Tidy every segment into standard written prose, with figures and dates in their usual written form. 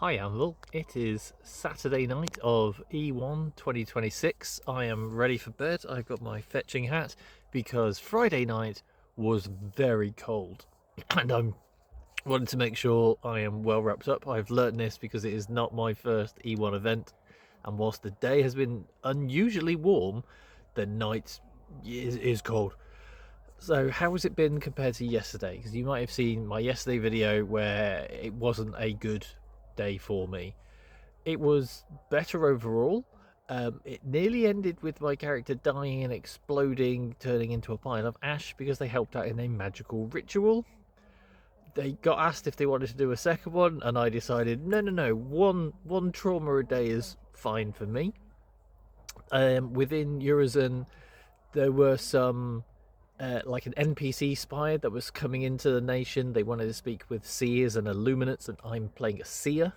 Hi Anvil, it is Saturday night of E1 2026. I am ready for bed. I've got my fetching hat because Friday night was very cold and I'm wanting to make sure I am well wrapped up. I've learnt this because it is not my first E1 event, and whilst the day has been unusually warm, the night is cold. So how has it been compared to yesterday? Because you might have seen my yesterday video where it wasn't a good day for me. It was better overall. It nearly ended with my character dying and exploding, turning into a pile of ash because they helped out in a magical ritual. They got asked if they wanted to do a second one, and I decided no. One trauma a day is fine for me. Within Urizen, there were some like an NPC spire that was coming into the nation. They wanted to speak with seers and illuminates, and I'm playing a seer.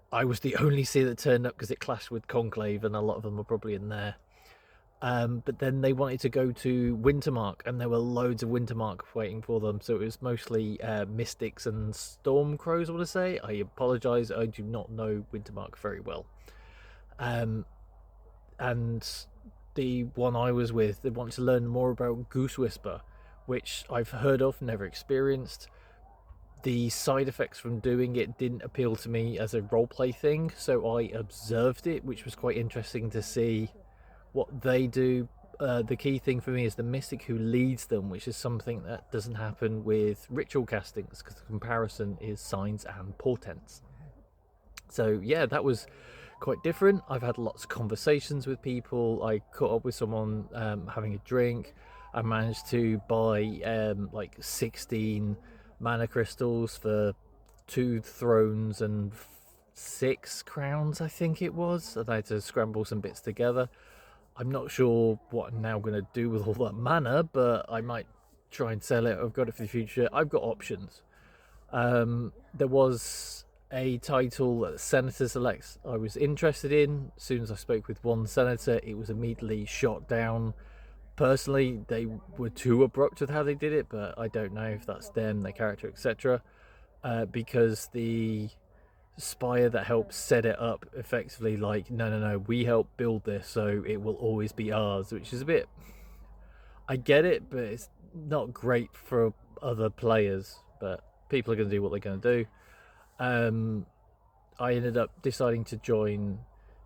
I was the only seer that turned up because it clashed with Conclave, and a lot of them were probably in there. But then they wanted to go to Wintermark, and there were loads of Wintermark waiting for them. So it was mostly Mystics and Stormcrows, I want to say. I apologise, I do not know Wintermark very well. And the one I was with, they wanted to learn more about Goose Whisper, which I've heard of, never experienced. The side effects from doing it didn't appeal to me as a roleplay thing, so I observed it, which was quite interesting to see what they do. The key thing for me is the mystic who leads them, which is something that doesn't happen with ritual castings because the comparison is signs and portents. So yeah, that was quite different. I've had lots of conversations with people. I caught up with someone having a drink. I managed to buy like 16 mana crystals for 2 thrones and 6 crowns, I think it was. And I had to scramble some bits together. I'm not sure what I'm now going to do with all that mana, but I might try and sell it. I've got it for the future. I've got options. There was a title that the Senator selects I was interested in. As soon as I spoke with one senator, it was immediately shot down. Personally, they were too abrupt with how they did it, but I don't know if that's them, their character, etc. Because the spire that helps set it up effectively, like, no, we help build this, so it will always be ours, which is a bit. I get it, but it's not great for other players. But people are going to do what they're going to do. I ended up deciding to join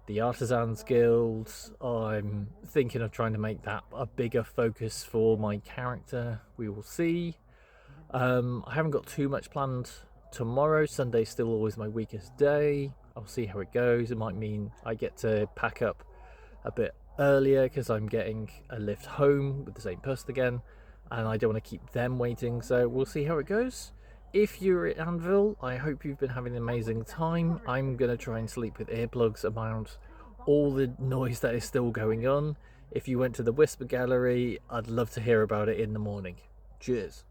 the Artisans Guild. I'm thinking of trying to make that a bigger focus for my character. We will see. I haven't got too much planned tomorrow. Sunday's still always my weakest day. I'll see how it goes. It might mean I get to pack up a bit earlier because I'm getting a lift home with the same person again, and I don't want to keep them waiting. So we'll see how it goes. If you're at Anvil, I hope you've been having an amazing time. I'm going to try and sleep with earplugs around all the noise that is still going on. If you went to the Whisper Gallery, I'd love to hear about it in the morning. Cheers.